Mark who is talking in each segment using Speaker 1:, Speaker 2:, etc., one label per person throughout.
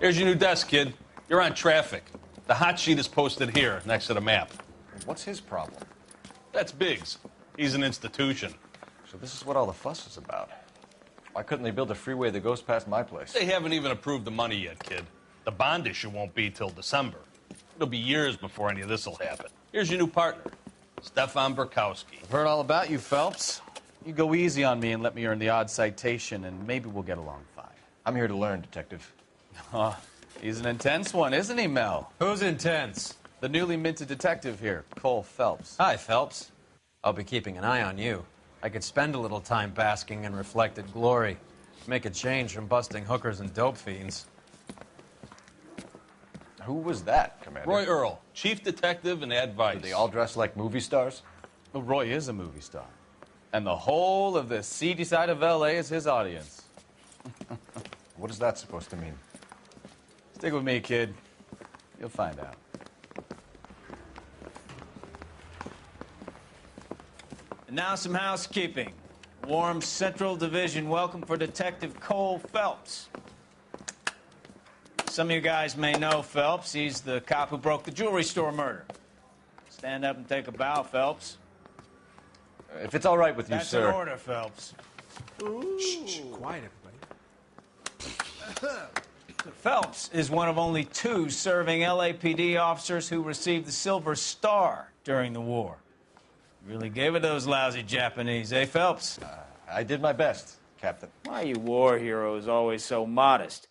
Speaker 1: Here's your new desk, kid. You're on traffic. The hot sheet is posted here, next to the map.
Speaker 2: What's his problem?
Speaker 1: That's Biggs. He's an institution.
Speaker 2: So this is what all the fuss is about. Why couldn't they build a freeway that goes past my place?
Speaker 1: They haven't even approved the money yet, kid. The bond issue won't be till December. It'll be years before any of this will happen. Here's your new partner, Stefan Burkowski.
Speaker 3: I've heard all about you, Phelps. You go easy on me and let me earn the odd citation, and maybe we'll get along fine.
Speaker 2: I'm here to learn, Detective.
Speaker 3: Oh, he's an intense one, isn't he, Mel?
Speaker 4: Who's intense?
Speaker 3: The newly minted detective here, Cole Phelps.
Speaker 4: Hi, Phelps. I'll be keeping an eye on you. I could spend a little time basking in reflected glory. Make a change from busting hookers and dope fiends.
Speaker 2: Who was that, Commander?
Speaker 1: Roy Earl, chief detective and advice.
Speaker 2: Do they all dress like movie stars?
Speaker 3: Well, Roy is a movie star. And the whole of the seedy side of L.A. is his audience.
Speaker 2: What is that supposed to mean?
Speaker 3: Stick with me, kid. You'll find out.
Speaker 5: And now some housekeeping. Warm Central Division welcome for Detective Cole Phelps. Some of you guys may know Phelps. He's the cop who broke the jewelry store murder. Stand up and take a bow, Phelps.
Speaker 2: If it's all right with you,
Speaker 5: That's
Speaker 2: sir.
Speaker 5: an order, Phelps.
Speaker 4: Shh, quiet, everybody.
Speaker 5: Phelps is one of only 2 serving LAPD officers who received the Silver Star during the war. Really gave it those lousy Japanese, eh, Phelps?
Speaker 2: I did my best, Captain.
Speaker 5: Why are you war heroes always so modest?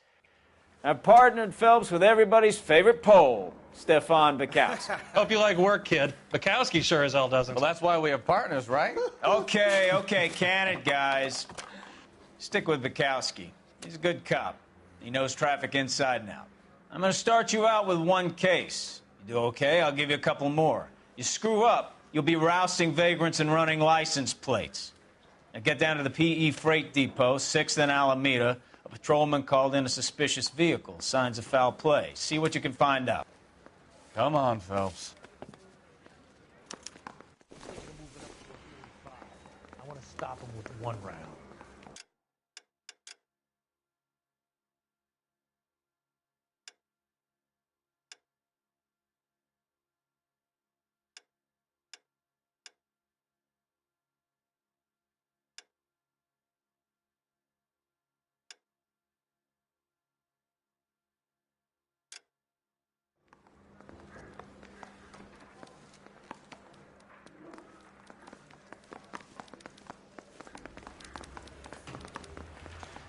Speaker 5: I've partnered Phelps with everybody's favorite Pole, Stefan Burkowski.
Speaker 6: Hope you like work, kid. Bukowski sure as hell doesn't.
Speaker 3: Well, that's why we have partners, right?
Speaker 5: Okay, can it, guys? Stick with Burkowski. He's a good cop. He knows traffic inside and out. I'm going to start you out with 1 case. You do okay, I'll give you a couple more. You screw up, you'll be rousting vagrants and running license plates. Now get down to the PE Freight Depot, 6th and Alameda. A patrolman called in a suspicious vehicle. Signs of foul play. See what you can find out.
Speaker 3: Come on, Phelps.
Speaker 6: I want to stop him with 1 round.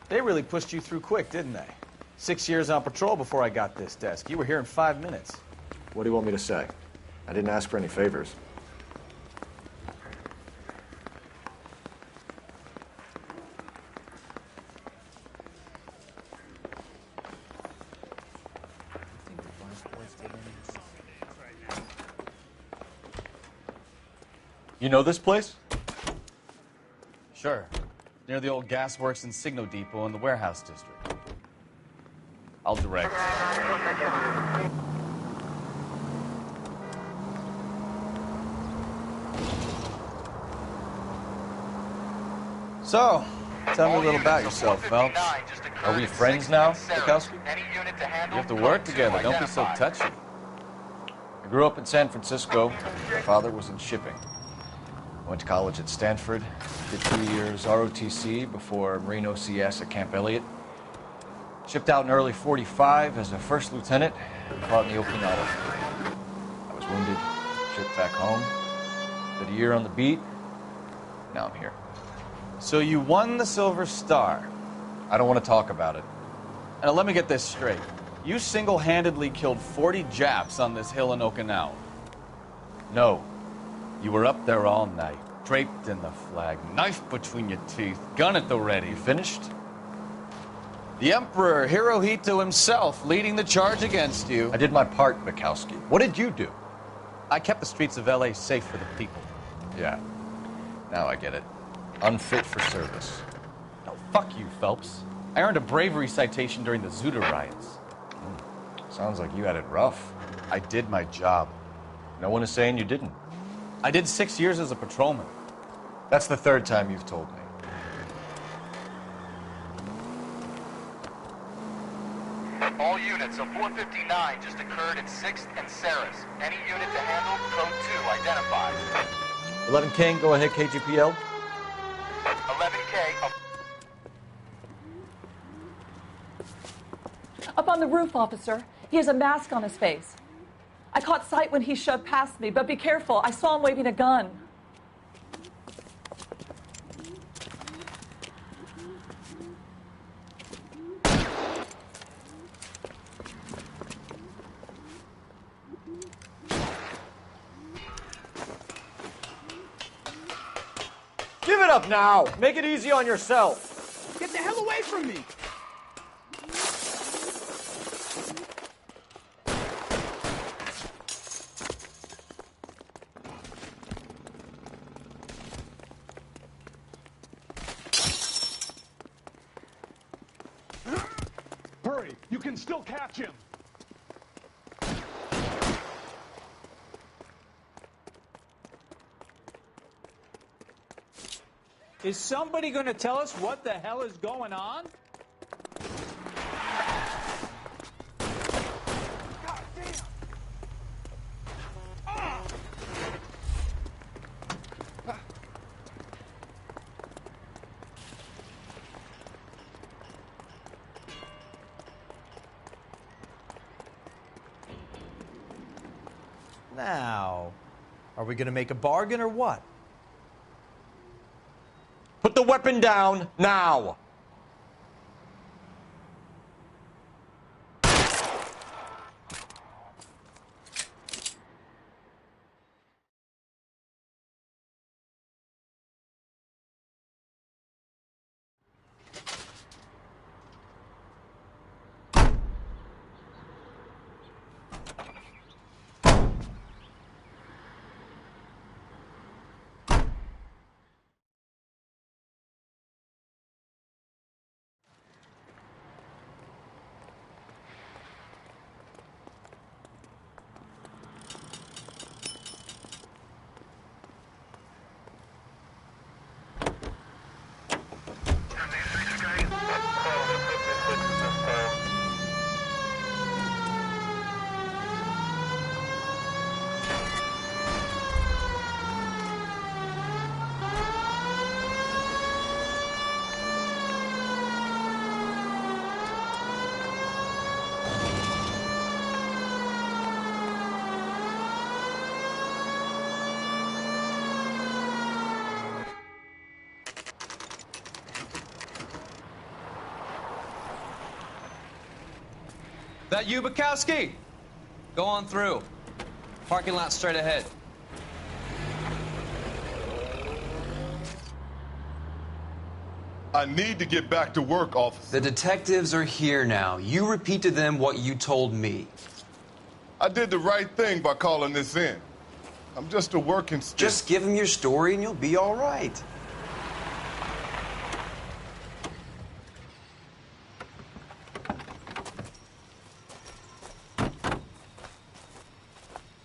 Speaker 3: They really pushed you through quick, didn't they? 6 years on patrol before I got this desk. You were here in 5 minutes.
Speaker 2: What do you want me to say? I didn't ask for any favors. You know this place?
Speaker 3: Sure. Near the old gasworks and Signo Depot in the warehouse district. I'll direct. So, tell me a little about yourself, Phelps.
Speaker 2: Are we friends now, Bukowski?
Speaker 3: You have to work together. Don't be so touchy.
Speaker 2: I grew up in San Francisco. My father was in shipping. I went to college at Stanford, did 2 years ROTC before Marine OCS at Camp Elliott. Shipped out in early '45 as a first lieutenant, fought in the Okinawa. I was wounded, shipped back home, did a year on the beat. Now I'm here.
Speaker 3: So you won the Silver Star.
Speaker 2: I don't want to talk about it.
Speaker 3: Now let me get this straight. You single-handedly killed 40 Japs on this hill in Okinawa.
Speaker 2: No.
Speaker 3: You were up there all night, draped in the flag, knife between your teeth, gun at the ready.
Speaker 2: You finished?
Speaker 3: The Emperor Hirohito himself leading the charge against you.
Speaker 2: I did my part, Bukowski. What did you do?
Speaker 3: I kept the streets of L.A. safe for the people.
Speaker 2: Yeah. Now I get it. Unfit for service.
Speaker 3: No, fuck you, Phelps. I earned a bravery citation during the Zuda riots.
Speaker 2: Sounds like you had it rough.
Speaker 3: I did my job.
Speaker 2: No one is saying you didn't.
Speaker 3: I did 6 years as a patrolman.
Speaker 2: That's the 3rd time you've told me.
Speaker 7: All units, a 459 just occurred at 6th and Saris. Any unit to handle, code 2 identified.
Speaker 2: 11 King, go ahead, KGPL.
Speaker 7: 11K,
Speaker 8: Up on the roof, officer. He has a mask on his face. I caught sight when he shoved past me, but be careful. I saw him waving a gun.
Speaker 2: Give it up now. Make it easy on yourself.
Speaker 9: Get the hell away from me!
Speaker 10: Hurry! You can still catch him!
Speaker 5: Is somebody going to tell us what the hell is going on?
Speaker 10: God damn!
Speaker 11: Now, are we going to make a bargain or what?
Speaker 2: Put the weapon down now.
Speaker 4: That you, Bukowski? Go on through. Parking lot straight ahead.
Speaker 12: I need to get back to work, officer.
Speaker 13: The detectives are here now. You repeat to them what you told me.
Speaker 12: I did the right thing by calling this in. I'm just a working stick.
Speaker 13: Just give them your story and you'll be all right.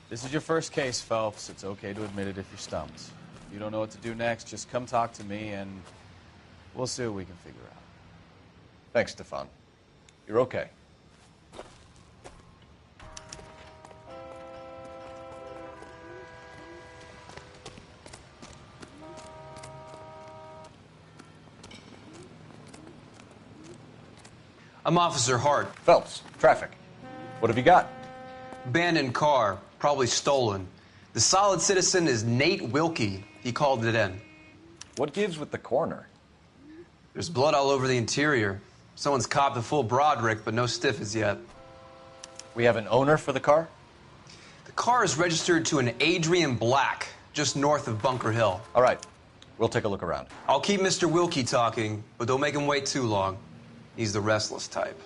Speaker 3: This is your first case, Phelps. It's okay to admit it if you're stumped. If you don't know what to do next, just come talk to me and we'll see what we can figure out.
Speaker 2: Thanks, Stefan. You're okay.
Speaker 13: I'm Officer Hart.
Speaker 2: Phelps, traffic. What have you got?
Speaker 13: Abandoned car, probably stolen. The solid citizen is Nate Wilkie. He called it in.
Speaker 2: What gives with the coroner?
Speaker 13: There's blood all over the interior. Someone's copped a full Broderick, but no stiff as yet.
Speaker 2: We have an owner for the car?
Speaker 13: The car is registered to an Adrian Black, just north of Bunker Hill.
Speaker 2: All right. We'll take a look around.
Speaker 13: I'll keep Mr. Wilkie talking, but don't make him wait too long. He's the restless type.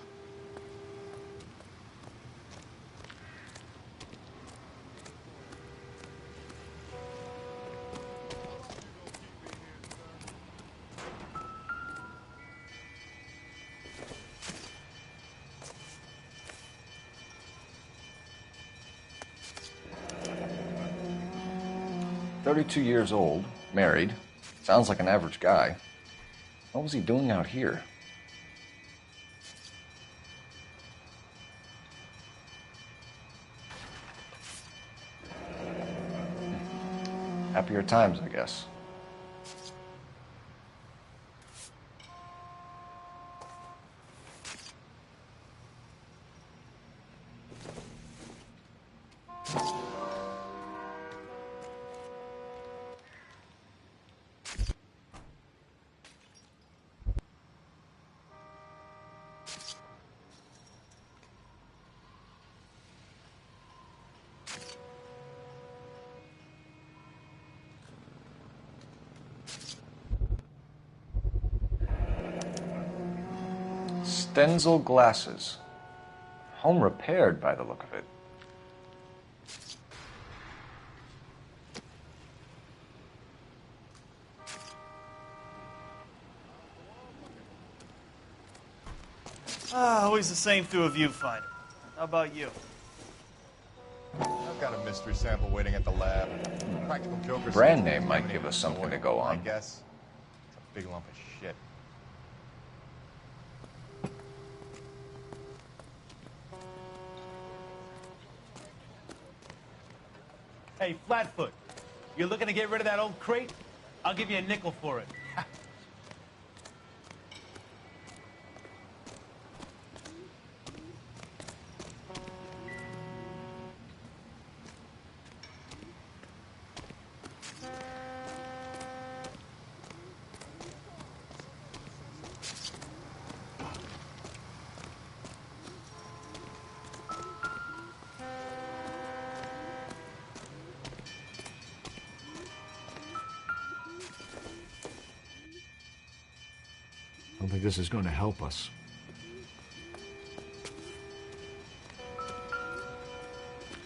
Speaker 2: "32 years old, married. Sounds like an average guy. What was he doing out here?" happier times, I guess. Stenzel glasses. Home repaired by the look of it.
Speaker 9: Always the same through a viewfinder. How about you?
Speaker 12: I've got a mystery sample waiting at the lab. Practical Joker.
Speaker 2: Brand name might give us something to go on.
Speaker 12: I guess it's a big lump of shit.
Speaker 9: Hey, Flatfoot, you're looking to get rid of that old crate? I'll give you a nickel for it.
Speaker 14: I don't think this is going to help us.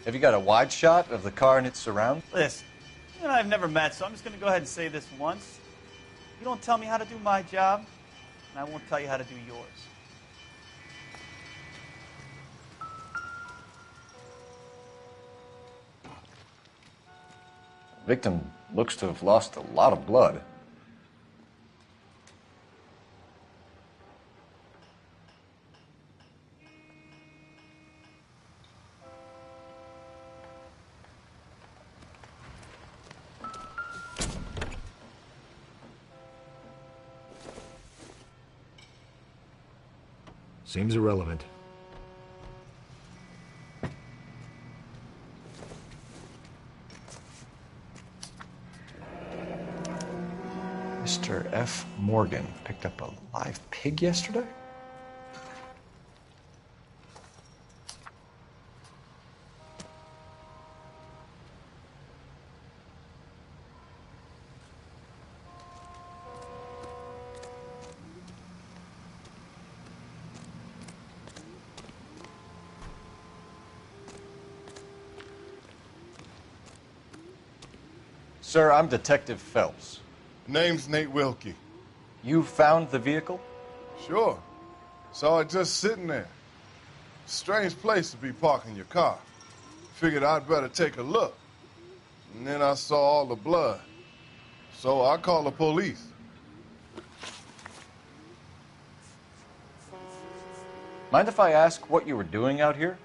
Speaker 2: Have you got a wide shot of the car and its surrounds?
Speaker 9: Listen, you and I have never met, so I'm just going to go ahead and say this once. You don't tell me how to do my job, and I won't tell you how to do yours.
Speaker 2: Victim looks to have lost a lot of blood.
Speaker 14: Seems irrelevant.
Speaker 2: Mr. F. Morgan picked up a live pig yesterday? Sir, I'm Detective Phelps.
Speaker 12: Name's Nate Wilkie.
Speaker 2: You found the vehicle?
Speaker 12: Sure. Saw it just sitting there. Strange place to be parking your car. Figured I'd better take a look. And then I saw all the blood. So I called the police.
Speaker 2: Mind if I ask what you were doing out here?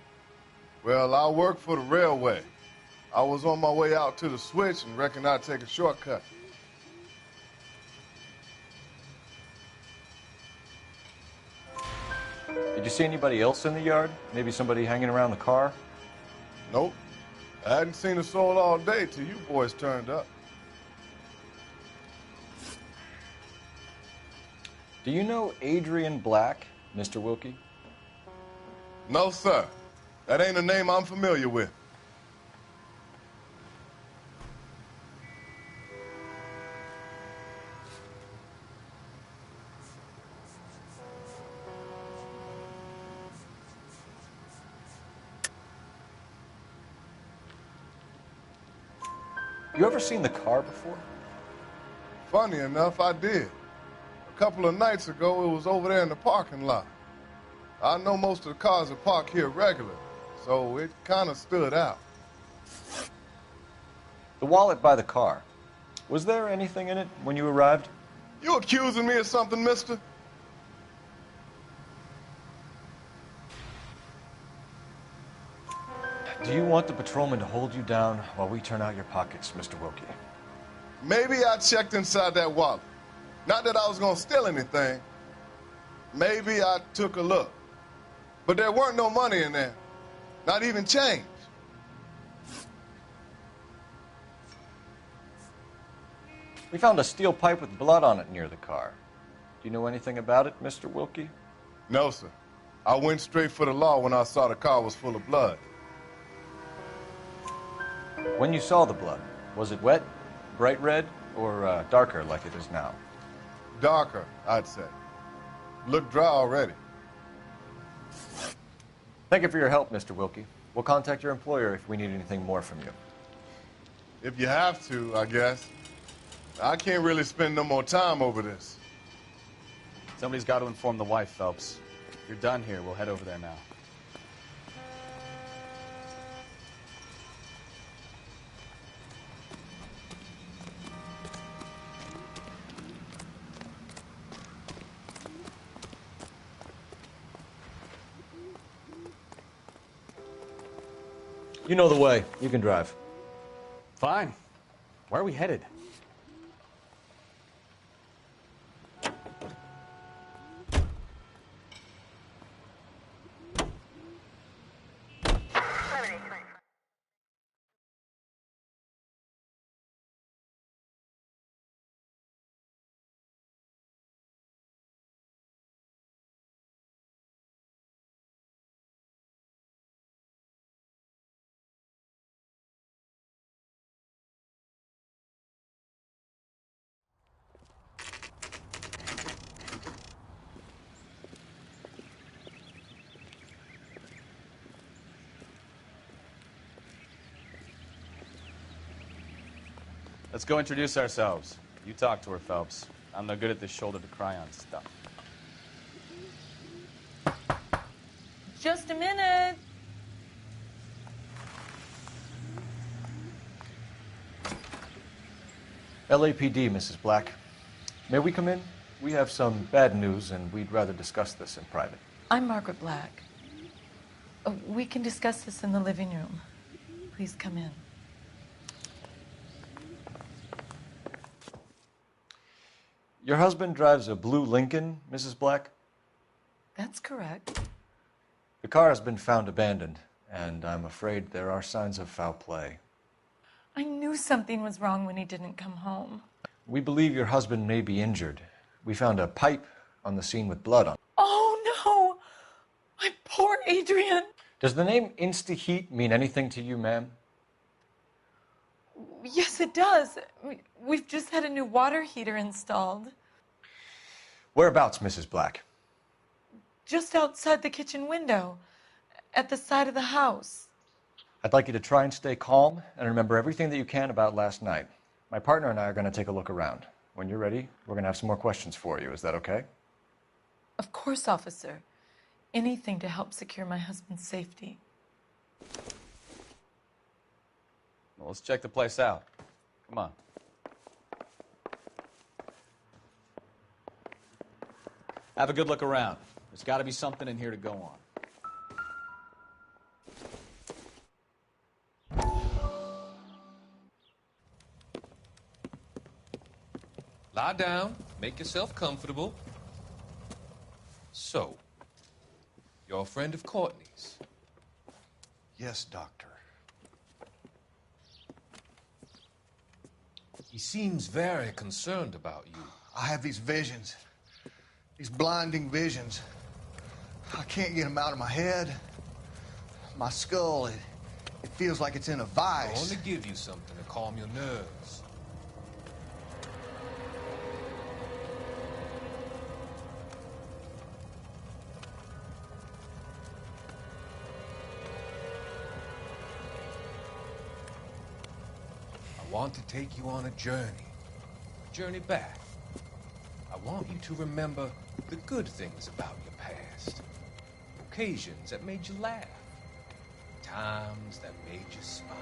Speaker 12: Well, I work for the railway. I was on my way out to the switch and reckoned I'd take a shortcut.
Speaker 2: Did you see anybody else in the yard? Maybe somebody hanging around the car?
Speaker 12: Nope. I hadn't seen a soul all day till you boys turned up.
Speaker 2: Do you know Adrian Black, Mr. Wilkie?
Speaker 12: No, sir. That ain't a name I'm familiar with.
Speaker 2: You ever seen the car before?
Speaker 12: Funny enough, I did. A couple of nights ago, it was over there in the parking lot. I know most of the cars are parked here regularly, so it kind of stood out.
Speaker 2: The wallet by the car. Was there anything in it when you arrived?
Speaker 12: You accusing me of something, mister?
Speaker 2: Do you want the patrolman to hold you down while we turn out your pockets, Mr. Wilkie?
Speaker 12: Maybe I checked inside that wallet. Not that I was going to steal anything. Maybe I took a look. But there weren't no money in there. Not even change.
Speaker 2: We found a steel pipe with blood on it near the car. Do you know anything about it, Mr. Wilkie?
Speaker 12: No, sir. I went straight for the law when I saw the car was full of blood.
Speaker 2: When you saw the blood, was it wet, bright red, or darker like it is now?
Speaker 12: Darker, I'd say. Looked dry already.
Speaker 2: Thank you for your help, Mr. Wilkie. We'll contact your employer if we need anything more from you.
Speaker 12: If you have to, I guess. I can't really spend no more time over this.
Speaker 3: Somebody's got to inform the wife, Phelps. If you're done here, we'll head over there now.
Speaker 2: You know the way. You can drive.
Speaker 3: Fine. Where are we headed? Let's go introduce ourselves. You talk to her, Phelps. I'm no good at this shoulder to cry on stuff.
Speaker 8: Just a minute.
Speaker 2: LAPD, Mrs. Black. May we come in? We have some bad news, and we'd rather discuss this in private.
Speaker 15: I'm Margaret Black. We can discuss this in the living room. Please come in.
Speaker 2: Your husband drives a blue Lincoln, Mrs. Black?
Speaker 15: That's correct.
Speaker 2: The car has been found abandoned, and I'm afraid there are signs of foul play.
Speaker 15: I knew something was wrong when he didn't come home.
Speaker 2: We believe your husband may be injured. We found a pipe on the scene with blood on it.
Speaker 15: Oh, no! My poor Adrian!
Speaker 2: Does the name Insta-Heat mean anything to you, ma'am?
Speaker 15: Yes, it does. We've just had a new water heater installed.
Speaker 2: Whereabouts, Mrs. Black?
Speaker 15: Just outside the kitchen window, at the side of the house.
Speaker 2: I'd like you to try and stay calm and remember everything that you can about last night. My partner and I are going to take a look around. When you're ready, we're going to have some more questions for you. Is that okay?
Speaker 15: Of course, officer. Anything to help secure my husband's safety.
Speaker 3: Well, let's check the place out. Come on. Have a good look around. There's got to be something in here to go on.
Speaker 16: Lie down, make yourself comfortable. So, you're a friend of Courtney's?
Speaker 17: Yes, Doctor.
Speaker 16: He seems very concerned about you.
Speaker 17: I have these visions, these blinding visions. I can't get them out of my head. My skull, it feels like it's in a
Speaker 16: I
Speaker 17: vice.
Speaker 16: want to give you something to calm your nerves. I want to take you on a journey back. I want you to remember the good things about your past, occasions that made you laugh, times that made you smile.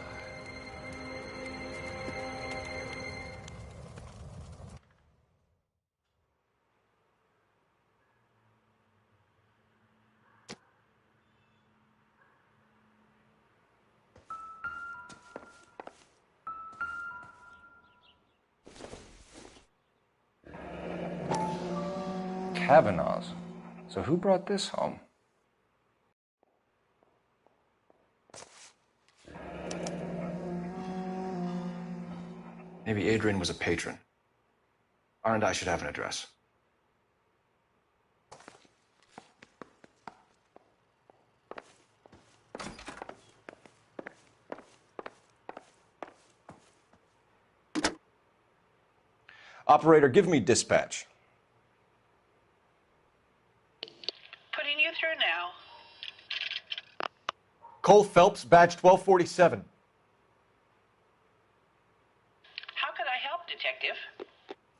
Speaker 2: Kavanaughs. So who brought this home? Maybe Adrian was a patron. R&I should have an address. Operator, give me dispatch.
Speaker 18: Putting you through now.
Speaker 2: Cole Phelps, badge 1247.
Speaker 18: How could I help, Detective?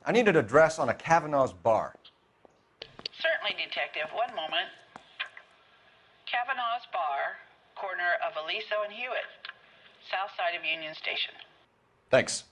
Speaker 2: I need an address on a Kavanaugh's bar.
Speaker 18: Certainly, Detective. One moment. Kavanaugh's Bar, corner of Aliso and Hewitt, south side of Union Station.
Speaker 2: Thanks.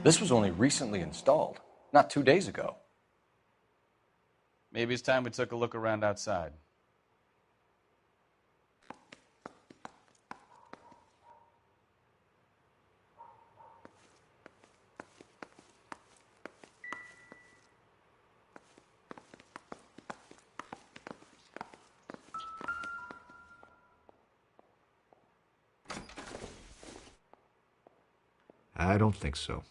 Speaker 2: This was only recently installed, not 2 days ago.
Speaker 3: Maybe it's time we took a look around outside.
Speaker 14: I don't think so.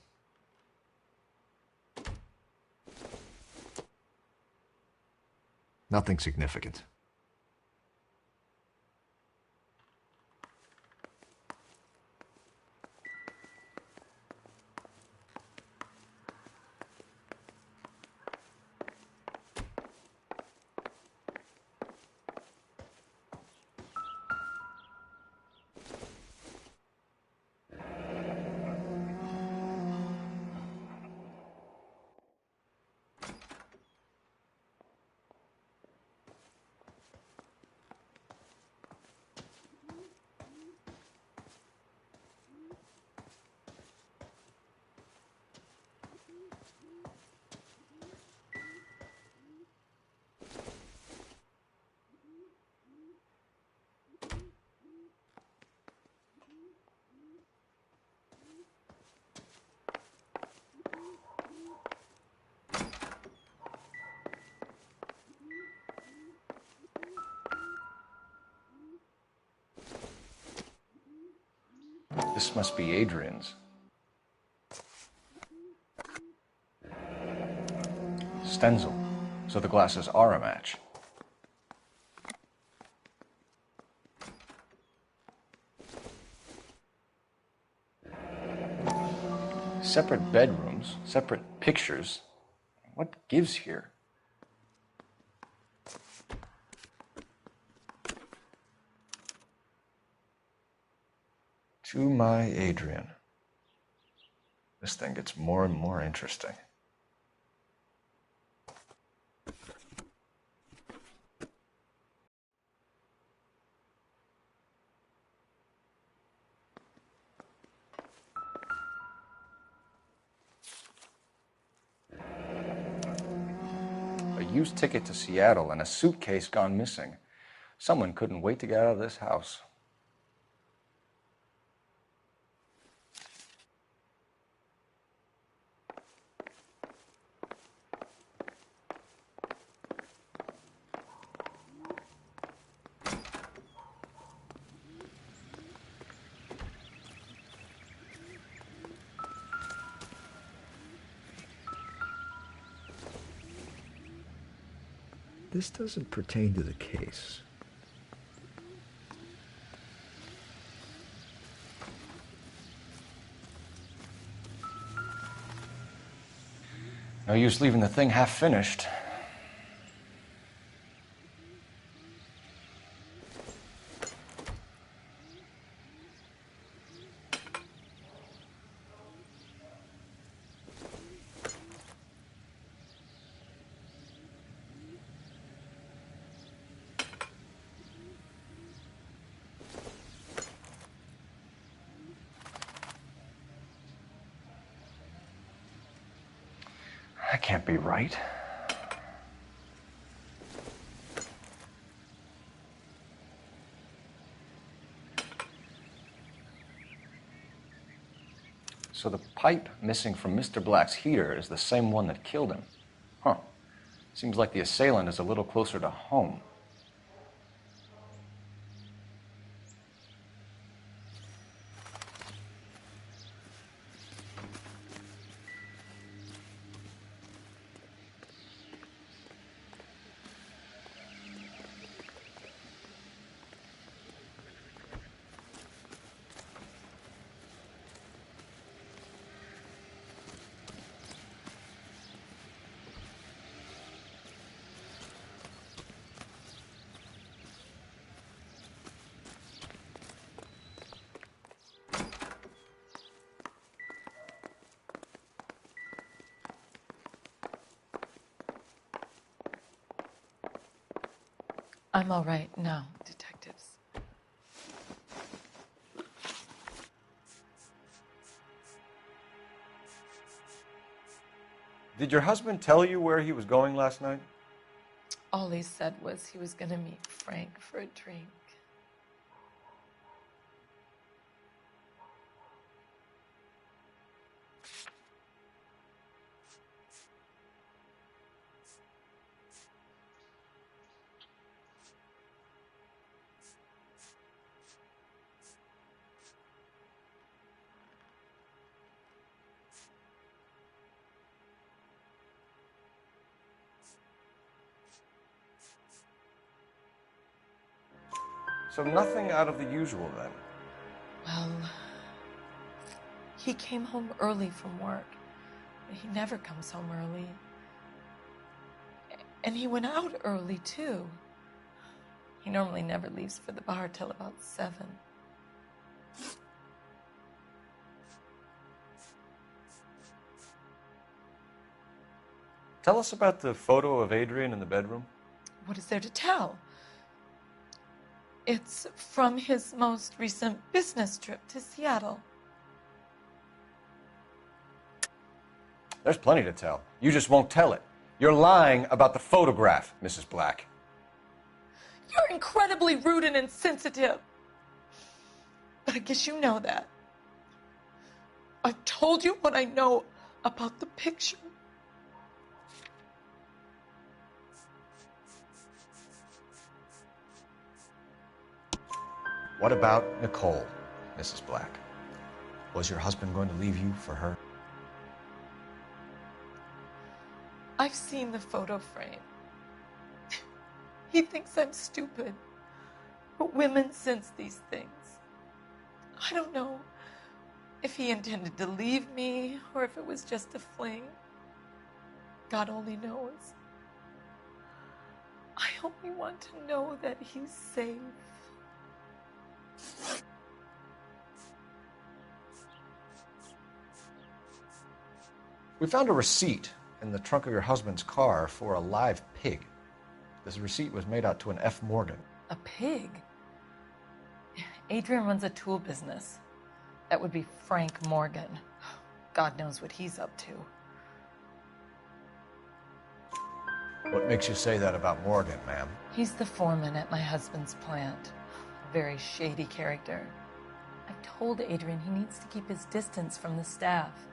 Speaker 14: Nothing significant.
Speaker 2: This must be Adrian's. Stenzel. So the glasses are a match. Separate bedrooms, separate pictures. What gives here? To my Adrian. This thing gets more and more interesting. A used ticket to Seattle and a suitcase gone missing. Someone couldn't wait to get out of this house.
Speaker 14: This doesn't pertain to the case.
Speaker 2: No use leaving the thing half finished. That can't be right. So the pipe missing from Mr. Black's heater is the same one that killed him. Huh. Seems like the assailant is a little closer to home.
Speaker 15: I'm all right now, detectives.
Speaker 2: Did your husband tell you where he was going last night?
Speaker 15: All he said was he was going to meet Frank for a drink.
Speaker 2: So nothing out of the usual then?
Speaker 15: Well, he came home early from work. He never comes home early. And he went out early, too. He normally never leaves for the bar till about 7.
Speaker 2: Tell us about the photo of Adrian in the bedroom.
Speaker 15: What is there to tell? It's from his most recent business trip to Seattle.
Speaker 2: There's plenty to tell. You just won't tell it. You're lying about the photograph, Mrs. Black.
Speaker 15: You're incredibly rude and insensitive. But I guess you know that. I've told you what I know about the picture.
Speaker 2: What about Nicole, Mrs. Black? Was your husband going to leave you for her?
Speaker 15: I've seen the photo frame. He thinks I'm stupid. But women sense these things. I don't know if he intended to leave me or if it was just a fling. God only knows. I only want to know that he's safe.
Speaker 2: We found a receipt in the trunk of your husband's car for a live pig. This receipt was made out to an F. Morgan.
Speaker 15: A pig? Adrian runs a tool business. That would be Frank Morgan. God knows what he's up to.
Speaker 2: What makes you say that about Morgan, ma'am?
Speaker 15: He's the foreman at my husband's plant. A very shady character. I've told Adrian he needs to keep his distance from the staff.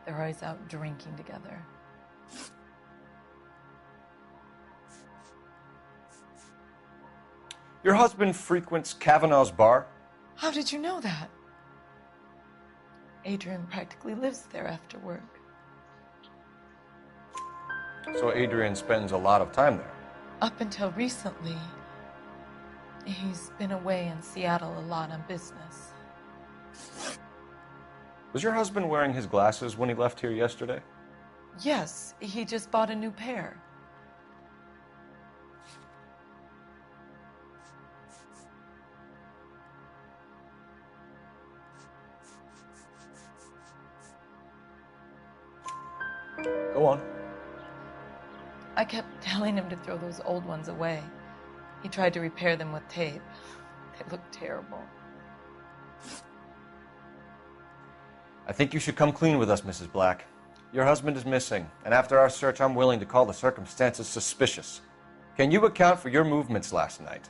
Speaker 15: They're always out drinking together.
Speaker 2: Your husband frequents Kavanaugh's bar?
Speaker 15: How did you know that? Adrian practically lives there after work.
Speaker 2: So Adrian spends a lot of time there?
Speaker 15: Up until recently, he's been away in Seattle a lot on business.
Speaker 2: Was your husband wearing his glasses when he left here yesterday?
Speaker 15: Yes, he just bought a new pair.
Speaker 2: Go on.
Speaker 15: I kept telling him to throw those old ones away. He tried to repair them with tape. They look terrible.
Speaker 2: I think you should come clean with us, Mrs. Black. Your husband is missing, and after our search, I'm willing to call the circumstances suspicious. Can you account for your movements last night?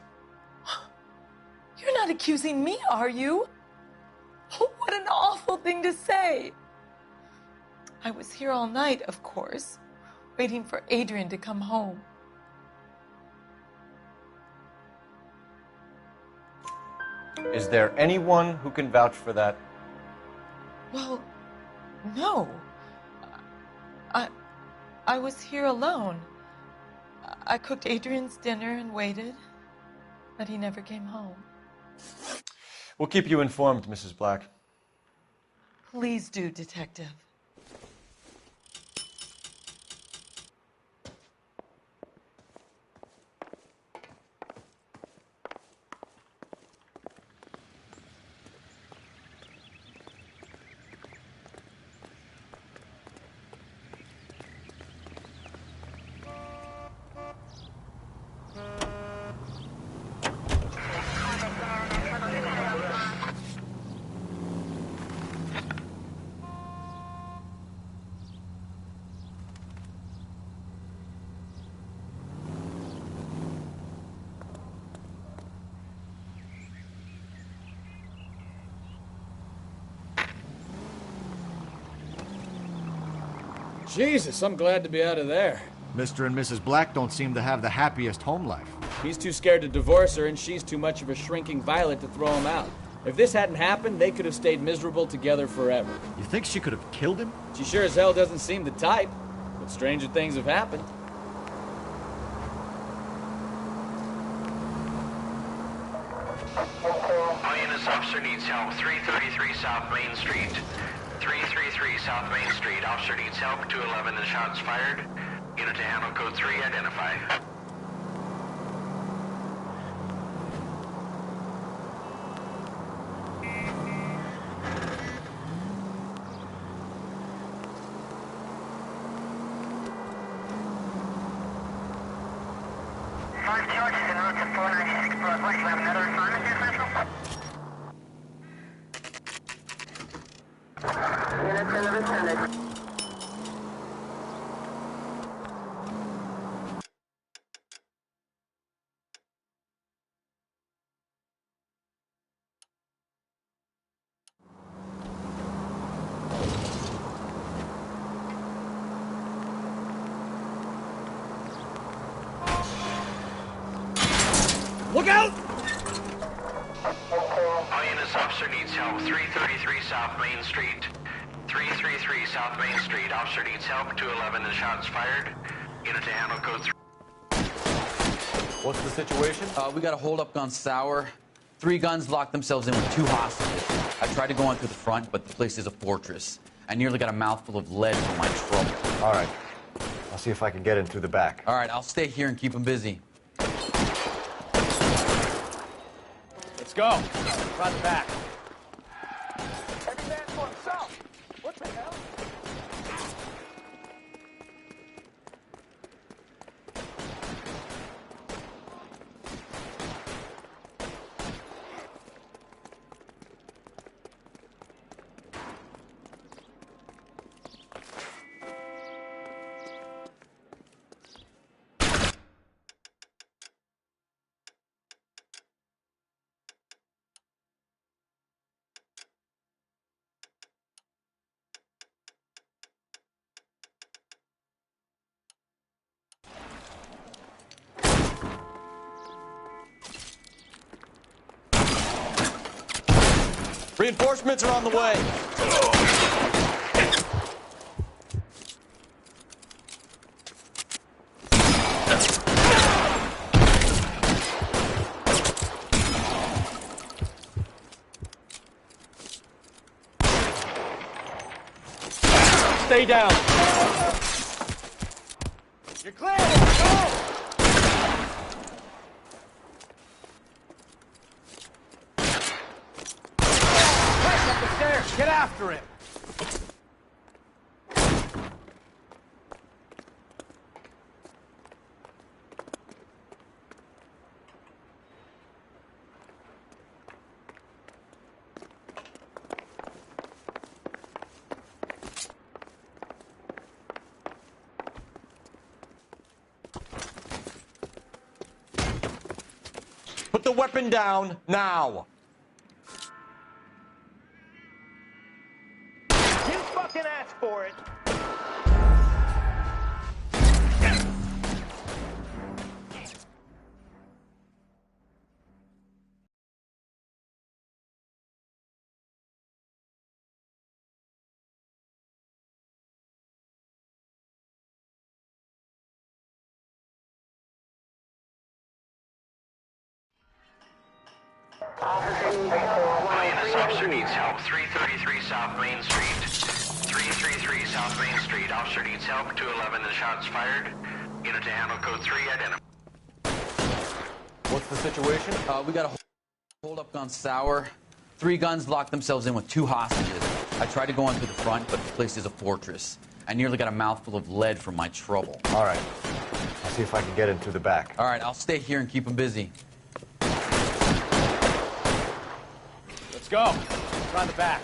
Speaker 15: You're not accusing me, are you? Oh, what an awful thing to say. I was here all night, of course, waiting for Adrian to come home.
Speaker 2: Is there anyone who can vouch for that?
Speaker 15: Well, no. I was here alone. I cooked Adrian's dinner and waited, but he never came home.
Speaker 2: We'll keep you informed, Mrs. Black.
Speaker 15: Please do, Detective.
Speaker 3: Jesus, I'm glad to be out of there.
Speaker 2: Mr. and Mrs. Black don't seem to have the happiest home life.
Speaker 3: He's too scared to divorce her, and she's too much of a shrinking violet to throw him out. If this hadn't happened, they could have stayed miserable together forever.
Speaker 2: You think she could have killed him?
Speaker 3: She sure as hell doesn't seem the type, but stranger things have happened.
Speaker 7: Lioness officer needs help. 333 South Main Street. 333 South Main Street. Officer needs help. 211 and shots fired. Unit to handle code 3. Identify.
Speaker 10: Five charges en route to 496 Broadway. You have another assignment here, Central? Units in the vicinity.
Speaker 3: Look out!
Speaker 7: Lioness officer needs help. 333 South Main Street. 333 South Main Street. Officer needs help. 211 and shots fired. Unit to handle code 3.
Speaker 2: What's the situation?
Speaker 19: We got a hold-up gone sour. 3 guns locked themselves in with 2 hostages. I tried to go on through the front, but the place is a fortress. I nearly got a mouthful of lead from my trouble.
Speaker 2: All right. I'll see if I can get in through the back.
Speaker 19: All right, I'll stay here and keep them busy.
Speaker 3: Let's go. Front and back.
Speaker 10: Every man for himself. What the hell?
Speaker 2: Reinforcements are on the way. Stay down.
Speaker 10: You're clear! Go! Push up the stairs! Get after him!
Speaker 20: Put the weapon down, now!
Speaker 10: You fucking asked for it!
Speaker 7: This officer needs help. 333 South Main Street. 333 South Main Street. Officer needs help. 211 and shots fired. Unit to handle code 3. Identify.
Speaker 2: What's the situation?
Speaker 19: We got a hold-up gone sour. 3 guns locked themselves in with 2 hostages. I tried to go on to the front, but the place is a fortress. I nearly got a mouthful of lead from my trouble.
Speaker 2: All right. I'll see if I can get in through the back.
Speaker 19: All right, I'll stay here and keep them busy.
Speaker 10: Let's go. Around the back.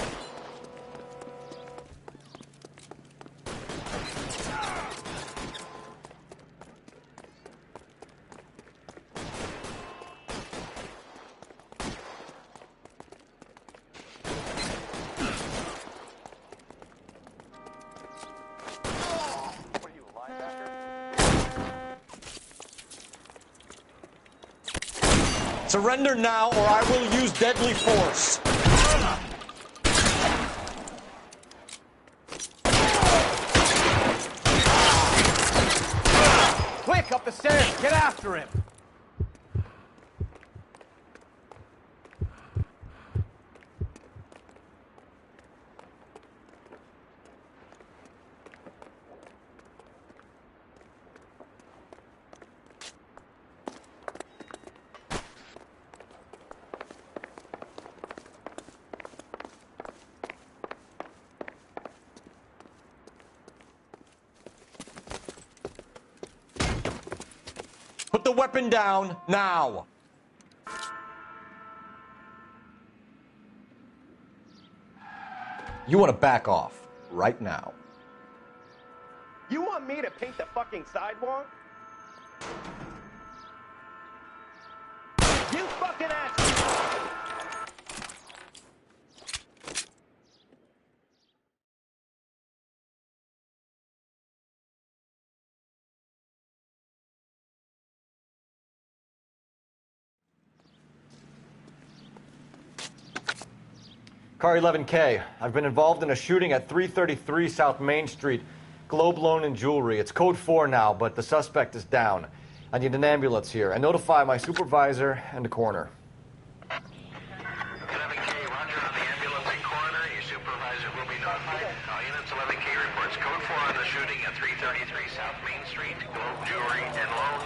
Speaker 20: Surrender now, or I will use deadly force.
Speaker 10: Quick, up the stairs. Get after him.
Speaker 20: Put the weapon down, now!
Speaker 2: You want to back off, right now.
Speaker 10: You want me to paint the fucking sidewalk? You fucking asked.
Speaker 2: Car 11K, I've been involved in a shooting at 333 South Main Street. Globe Loan and Jewelry. It's code 4 now, but the suspect is down. I need an ambulance here. And notify my supervisor and the coroner.
Speaker 7: 11K, roger on the ambulance and coroner. Your supervisor will be notified. All units, 11K reports code 4 on the shooting at 333 South Main Street. Globe Jewelry and Loan.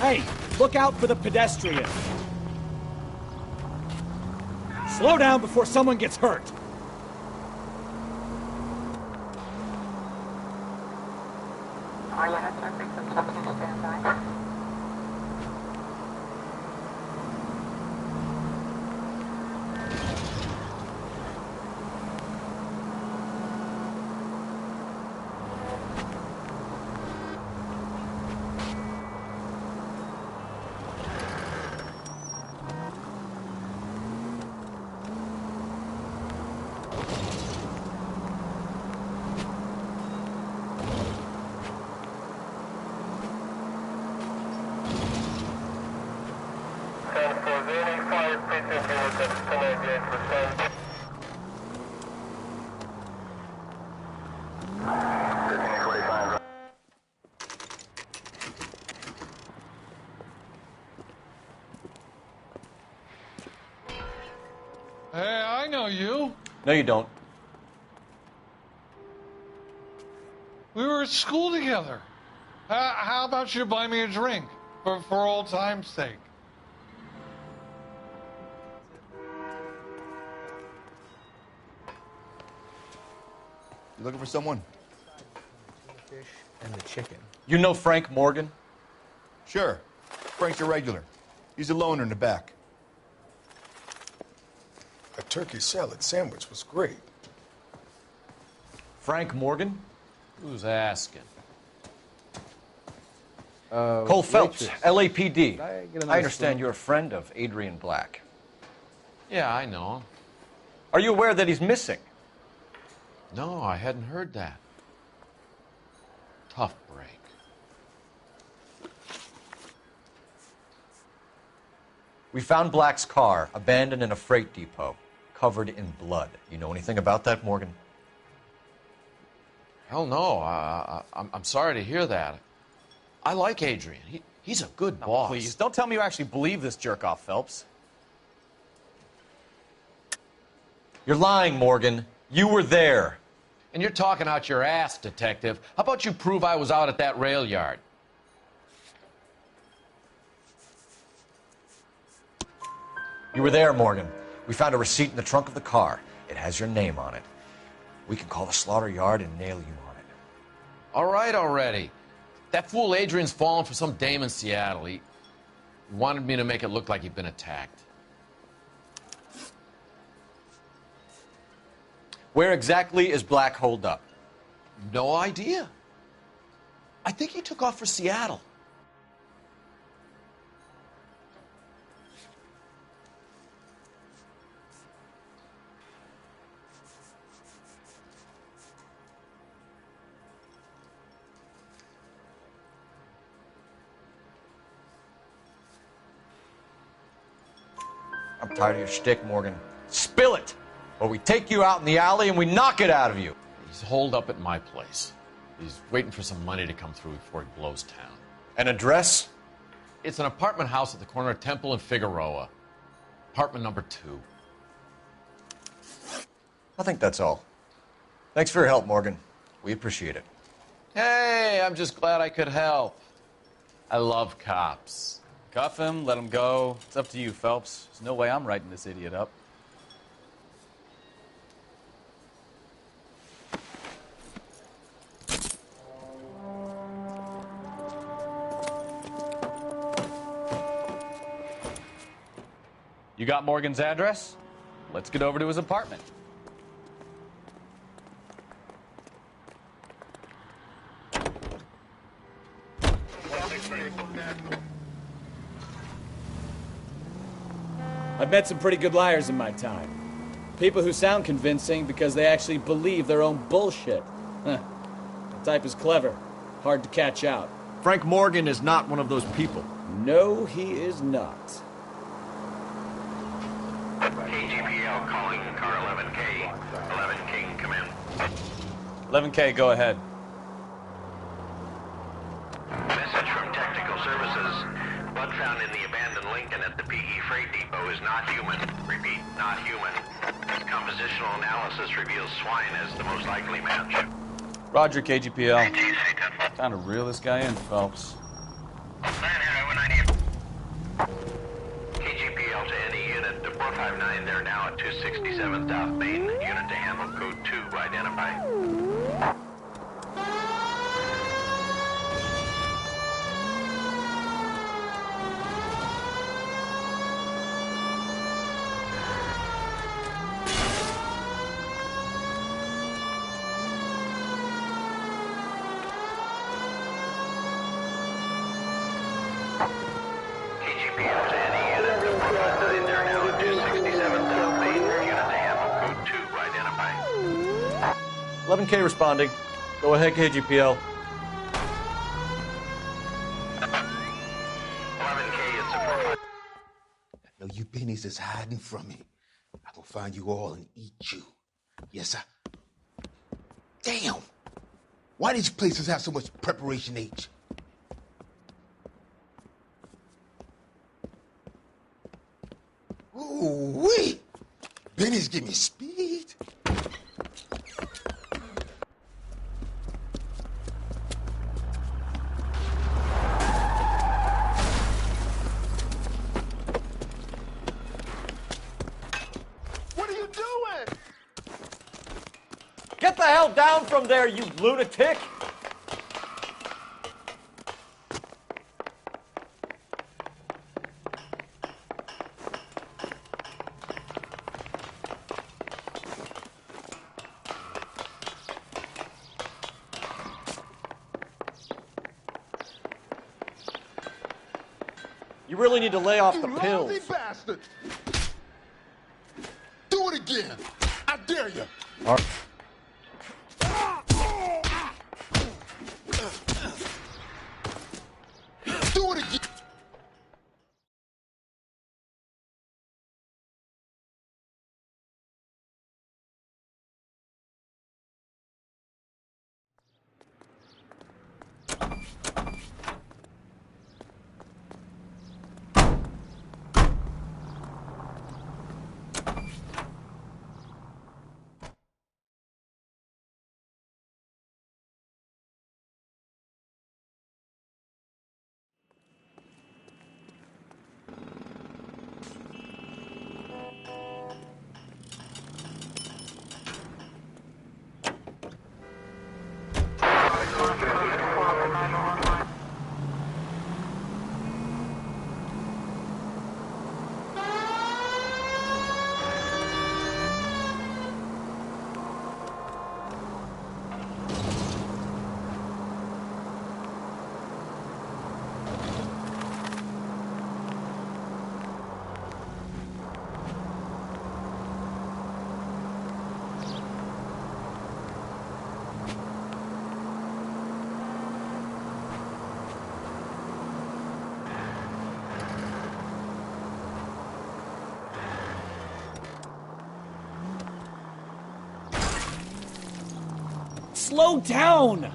Speaker 10: Hey, look out for the pedestrian. Slow down before someone gets hurt.
Speaker 18: All units are frequent substance standby.
Speaker 21: Hey, I know you.
Speaker 2: No, you don't.
Speaker 21: We were at school together. How about you buy me a drink for old time's sake?
Speaker 17: You looking for someone?
Speaker 11: Fish and the chicken.
Speaker 2: You know Frank Morgan?
Speaker 17: Sure. Frank's a regular. He's a loner in the back.
Speaker 12: A turkey salad sandwich was great.
Speaker 2: Frank Morgan?
Speaker 4: Who's asking?
Speaker 2: Cole Phelps,
Speaker 4: waitress.
Speaker 2: LAPD.
Speaker 4: I get another
Speaker 2: I understand
Speaker 4: spoon?
Speaker 2: you're a friend of Adrian Black.
Speaker 4: Yeah, I know.
Speaker 2: Are you aware that he's missing?
Speaker 4: No, I hadn't heard that. Tough break.
Speaker 2: We found Black's car abandoned in a freight depot, covered in blood. You know anything about that, Morgan?
Speaker 4: Hell no. I'm sorry to hear that. I like Adrian. He's a good boss.
Speaker 3: Please, don't tell me you actually believe this jerk-off, Phelps.
Speaker 2: You're lying, Morgan. You were there.
Speaker 4: And you're talking out your ass, detective. How about you prove I was out at that rail yard?
Speaker 2: You were there, Morgan. We found a receipt in the trunk of the car. It has your name on it. We can call the slaughter yard and nail you on it.
Speaker 4: All right already. That fool Adrian's fallen for some dame in Seattle. He wanted me to make it look like he'd been attacked.
Speaker 2: Where exactly is Black holed up?
Speaker 4: No idea. I think he took off for Seattle.
Speaker 2: I'm tired of your shtick, Morgan. Spill it! Or we take you out in the alley and we knock it out of you.
Speaker 4: He's holed up at my place. He's waiting for some money to come through before he blows town.
Speaker 2: An address?
Speaker 4: It's an apartment house at the corner of Temple and Figueroa. Apartment number 2.
Speaker 2: I think that's all. Thanks for your help, Morgan. We appreciate it.
Speaker 4: Hey, I'm just glad I could help. I love cops.
Speaker 3: Cuff him, let him go. It's up to you, Phelps. There's no way I'm writing this idiot up. You got Morgan's address? Let's get over to his apartment.
Speaker 22: I've met some pretty good liars in my time. People who sound convincing because they actually believe their own bullshit. Huh. The type is clever, hard to catch out.
Speaker 2: Frank Morgan is not one of those people.
Speaker 22: No, he is not.
Speaker 7: KGPL calling car 11K. 11K, come in.
Speaker 3: 11K, go ahead.
Speaker 7: Message from Technical Services. Blood found in the abandoned Lincoln at the PE Freight Depot is not human. Repeat, not human. Compositional analysis reveals swine as the most likely match.
Speaker 3: Roger, KGPL. Time to reel this guy in, Phelps.
Speaker 7: KGPL to any unit. The 459 there now at 267 South Main. Unit to handle code 2. Identify. KGPL to any unit. The 459 there now at 267 South Main. Unit to handle code 2. Identify.
Speaker 2: 11K responding. Go ahead, KGPL.
Speaker 7: 11K, it's a 459.
Speaker 23: No, you pennies is hiding from me. I will find you all and eat you. Yes, sir. Damn! Why these places have so much preparation H? Ooh-wee! Pennies give me speed.
Speaker 20: Get the hell down from there, you lunatic! You really need to lay off the pills.
Speaker 23: Lousy bastard! Do it again! I dare you!
Speaker 2: All right.
Speaker 23: Do it again!
Speaker 22: Slow down!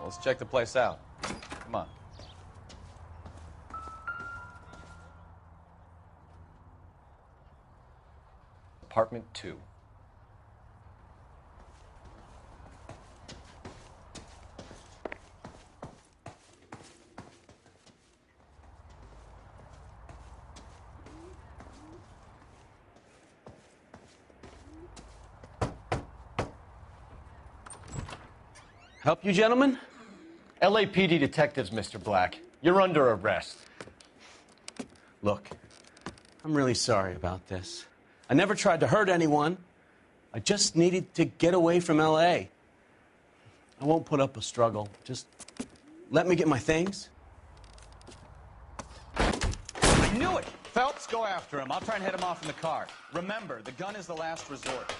Speaker 3: Let's check the place out. Come on.
Speaker 2: Apartment 2.
Speaker 1: Help you, gentlemen?
Speaker 20: LAPD detectives, Mr. Black. You're under arrest.
Speaker 1: Look, I'm really sorry about this. I never tried to hurt anyone. I just needed to get away from L.A. I won't put up a struggle. Just let me get my things.
Speaker 19: I knew it! Phelps, go after him. I'll try and head him off in the car. Remember, the gun is the last resort.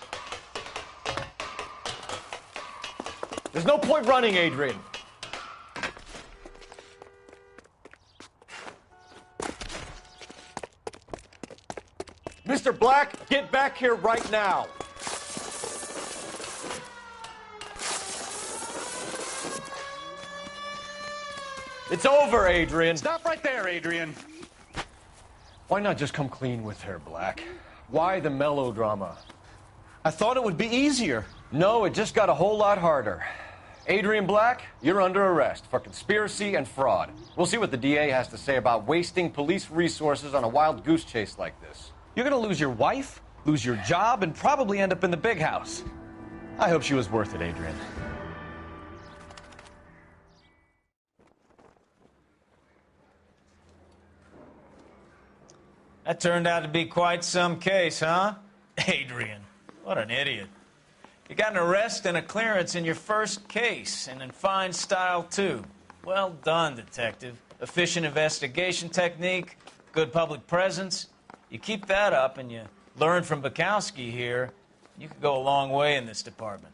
Speaker 20: There's no point running, Adrian. Mr. Black, get back here right now. It's over, Adrian.
Speaker 19: Stop right there, Adrian.
Speaker 20: Why not just come clean with her, Black? Why the melodrama?
Speaker 1: I thought it would be easier.
Speaker 20: No, it just got a whole lot harder. Adrian Black, you're under arrest for conspiracy and fraud. We'll see what the DA has to say about wasting police resources on a wild goose chase like this.
Speaker 4: You're gonna lose your wife, lose your job, and probably end up in the big house.
Speaker 20: I hope she was worth it, Adrian.
Speaker 5: That turned out to be quite some case, huh? Adrian, what an idiot. You got an arrest and a clearance in your first case, and in fine style, too. Well done, detective. Efficient investigation technique, good public presence. You keep that up and you learn from Bukowski here, you could go a long way in this department.